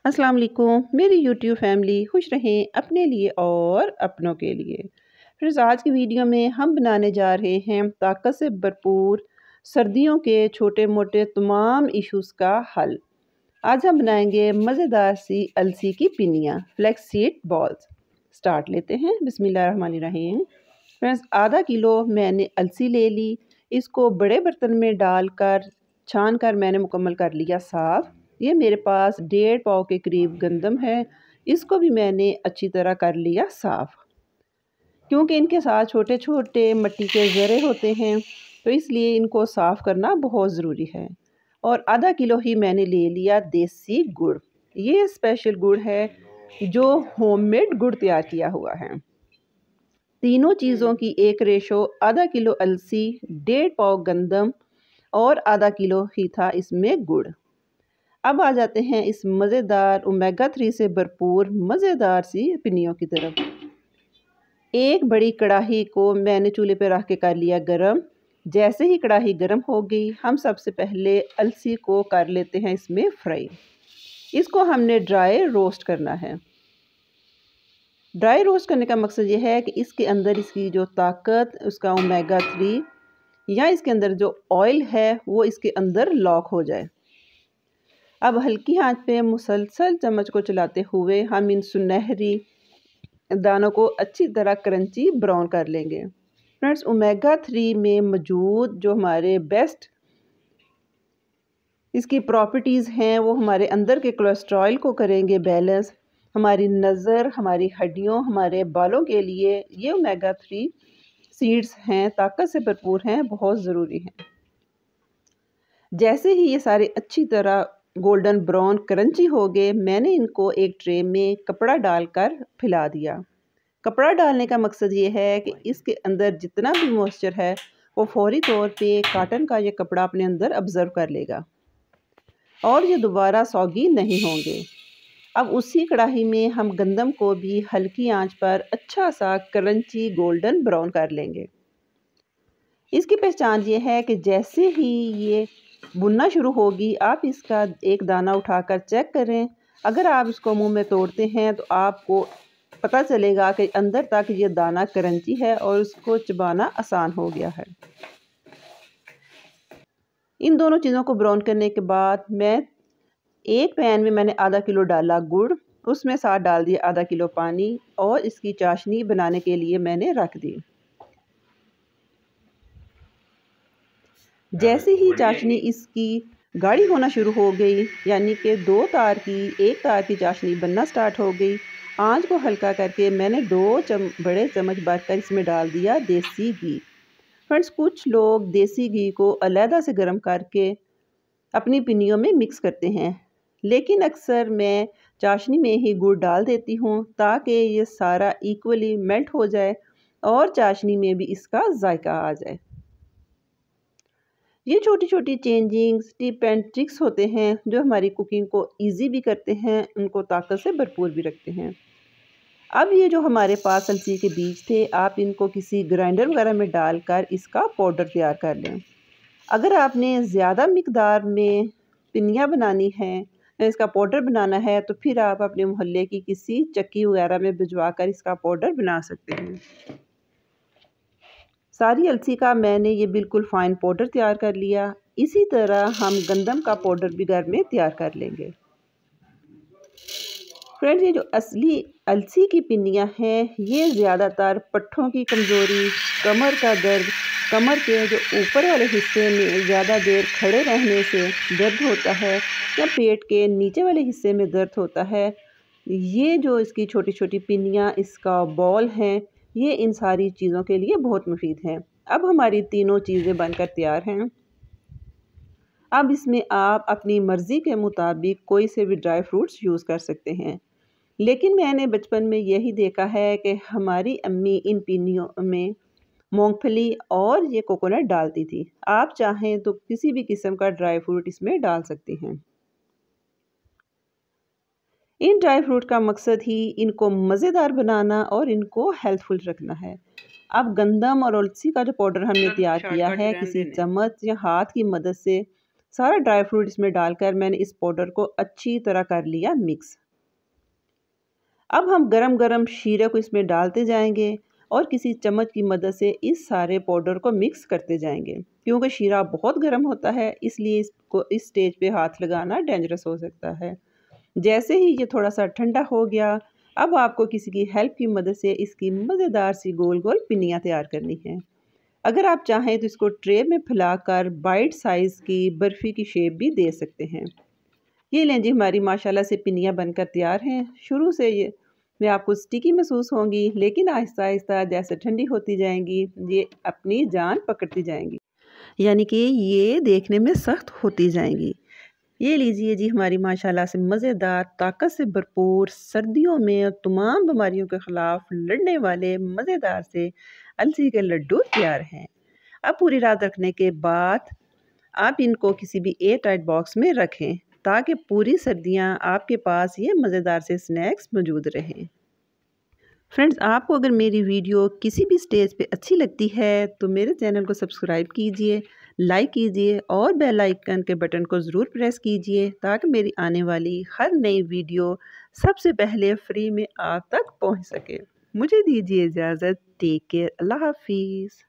अस्सलाम वालेकुम मेरी यूट्यूब फैमिली खुश रहें अपने लिए और अपनों के लिए। फ्रेंड्स, आज की वीडियो में हम बनाने जा रहे हैं ताकत से भरपूर सर्दियों के छोटे मोटे तमाम इश्यूज़ का हल। आज हम बनाएंगे मज़ेदार सी अलसी की पिनियाँ फ्लैक्स सीड बॉल्स। स्टार्ट लेते हैं। बिस्मिल्लाहिर्रहमानिर्रहीम। फ्रेंड्स, आधा किलो मैंने अलसी ले ली। इसको बड़े बर्तन में डालकर छान कर मैंने मुकम्मल कर लिया साफ़। ये मेरे पास 1.5 पाव के करीब गंदम है। इसको भी मैंने अच्छी तरह कर लिया साफ़, क्योंकि इनके साथ छोटे छोटे मिट्टी के ज़रे होते हैं, तो इसलिए इनको साफ़ करना बहुत ज़रूरी है। और आधा किलो ही मैंने ले लिया देसी गुड़। ये स्पेशल गुड़ है जो होममेड गुड़ तैयार किया हुआ है। तीनों चीज़ों की एक रेशो, आधा किलो अलसी, 1.5 पाव गंदम और आधा किलो ही था इसमें गुड़। अब आ जाते हैं इस मज़ेदार ओमेगा 3 से भरपूर मज़ेदार सी पिनियों की तरफ। एक बड़ी कढ़ाई को मैंने चूल्हे पे रख के कर लिया गरम। जैसे ही कढ़ाई गरम हो गई, हम सबसे पहले अलसी को कर लेते हैं इसमें फ्राई। इसको हमने ड्राई रोस्ट करना है। ड्राई रोस्ट करने का मकसद ये है कि इसके अंदर इसकी जो ताकत, उसका ओमेगा 3 या इसके अंदर जो ऑयल है वो इसके अंदर लॉक हो जाए। अब हल्की आंच पे मुसलसल चम्मच को चलाते हुए हम इन सुनहरी दानों को अच्छी तरह क्रंची ब्राउन कर लेंगे। फ्रेंड्स, ओमेगा 3 में मौजूद जो हमारे बेस्ट इसकी प्रॉपर्टीज़ हैं वो हमारे अंदर के कोलेस्ट्रॉल को करेंगे बैलेंस। हमारी नज़र, हमारी हड्डियों, हमारे बालों के लिए ये ओमेगा 3 सीड्स हैं, ताकत से भरपूर हैं, बहुत ज़रूरी हैं। जैसे ही ये सारे अच्छी तरह गोल्डन ब्राउन क्रंची हो गए, मैंने इनको एक ट्रे में कपड़ा डालकर फैला दिया। कपड़ा डालने का मकसद ये है कि इसके अंदर जितना भी मॉइस्चर है वो फौरी तौर पे कॉटन का ये कपड़ा अपने अंदर ऑब्ज़र्व कर लेगा और ये दोबारा सौगी नहीं होंगे। अब उसी कढ़ाई में हम गंदम को भी हल्की आंच पर अच्छा सा क्रंची गोल्डन ब्राउन कर लेंगे। इसकी पहचान ये है कि जैसे ही ये भुनना शुरू होगी, आप इसका एक दाना उठाकर चेक करें। अगर आप इसको मुंह में तोड़ते हैं तो आपको पता चलेगा कि अंदर तक ये दाना क्रंची है और उसको चबाना आसान हो गया है। इन दोनों चीज़ों को ब्राउन करने के बाद मैं एक पैन में मैंने आधा किलो डाला गुड़, उसमें साथ डाल दिया आधा किलो पानी और इसकी चाशनी बनाने के लिए मैंने रख दी। जैसे ही चाशनी इसकी गाढ़ी होना शुरू हो गई, यानी कि एक तार की चाशनी बनना स्टार्ट हो गई, आंच को हल्का करके मैंने 2 बड़े चम्मच भरकर इसमें डाल दिया देसी घी। फ्रेंड्स, कुछ लोग देसी घी को अलहदा से गर्म करके अपनी पिनियों में मिक्स करते हैं, लेकिन अक्सर मैं चाशनी में ही गुड़ डाल देती हूँ ताकि ये सारा इक्वली मेल्ट हो जाए और चाशनी में भी इसका जायका आ जाए। ये छोटी छोटी चेंजिंग्स टिप एंड ट्रिक्स होते हैं जो हमारी कुकिंग को इजी भी करते हैं, उनको ताकत से भरपूर भी रखते हैं। अब ये जो हमारे पास अलसी के बीज थे, आप इनको किसी ग्राइंडर वगैरह में डालकर इसका पाउडर तैयार कर लें। अगर आपने ज़्यादा मिकदार में पिनियाँ बनानी है, इसका पाउडर बनाना है, तो फिर आप अपने मोहल्ले की किसी चक्की वगैरह में भिजवा कर इसका पाउडर बना सकते हैं। सारी अलसी का मैंने ये बिल्कुल फ़ाइन पाउडर तैयार कर लिया। इसी तरह हम गंदम का पाउडर भी घर में तैयार कर लेंगे। फ्रेंड्स, ये जो असली अलसी की पिनियाँ हैं, ये ज़्यादातर पट्ठों की कमज़ोरी, कमर का दर्द, कमर के जो ऊपर वाले हिस्से में ज़्यादा देर खड़े रहने से दर्द होता है या पेट के नीचे वाले हिस्से में दर्द होता है, ये जो इसकी छोटी छोटी पिनियाँ, इसका बॉल हैं, ये इन सारी चीज़ों के लिए बहुत मुफीद हैं। अब हमारी तीनों चीज़ें बनकर तैयार हैं। अब इसमें आप अपनी मर्ज़ी के मुताबिक कोई से भी ड्राई फ्रूट्स यूज़ कर सकते हैं, लेकिन मैंने बचपन में यही देखा है कि हमारी अम्मी इन पिनियों में मूंगफली और ये कोकोनट डालती थी। आप चाहें तो किसी भी किस्म का ड्राई फ्रूट इसमें डाल सकते हैं। इन ड्राई फ्रूट का मकसद ही इनको मज़ेदार बनाना और इनको हेल्थफुल रखना है। अब गंदम और अलसी का जो पाउडर हमने तैयार किया है, किसी चम्मच या हाथ की मदद से सारा ड्राई फ्रूट इसमें डालकर मैंने इस पाउडर को अच्छी तरह कर लिया मिक्स। अब हम गरम गरम शीरे को इसमें डालते जाएंगे और किसी चम्मच की मदद से इस सारे पाउडर को मिक्स करते जाएंगे। क्योंकि शीरा बहुत गर्म होता है, इसलिए इसको इस स्टेज पे हाथ लगाना डेंजरस हो सकता है। जैसे ही ये थोड़ा सा ठंडा हो गया, अब आपको किसी की हेल्प की मदद से इसकी मज़ेदार सी गोल गोल पिन्नियाँ तैयार करनी है। अगर आप चाहें तो इसको ट्रे में फैलाकर बाइट साइज़ की बर्फ़ी की शेप भी दे सकते हैं। ये लें जी, हमारी माशाल्लाह से पिन्नियाँ बनकर तैयार हैं। शुरू से ये में आपको स्टिकी महसूस होंगी, लेकिन आहिस्ता आहिस्ता जैसे ठंडी होती जाएंगी ये अपनी जान पकड़ती जाएंगी, यानी कि ये देखने में सख्त होती जाएंगी। ये लीजिए जी, हमारी माशाल्लाह से मज़ेदार, ताकत से भरपूर, सर्दियों में तमाम बीमारियों के ख़िलाफ़ लड़ने वाले मज़ेदार से अलसी के लड्डू तैयार हैं। अब पूरी रात रखने के बाद आप इनको किसी भी एयर टाइट बॉक्स में रखें, ताकि पूरी सर्दियां आपके पास ये मज़ेदार से स्नैक्स मौजूद रहें। फ्रेंड्स, आपको अगर मेरी वीडियो किसी भी स्टेज पे अच्छी लगती है तो मेरे चैनल को सब्सक्राइब कीजिए, लाइक कीजिए और बेल आइकन के बटन को ज़रूर प्रेस कीजिए, ताकि मेरी आने वाली हर नई वीडियो सबसे पहले फ्री में आप तक पहुंच सके। मुझे दीजिए इजाज़त। Take care. अल्लाह हाफिज़।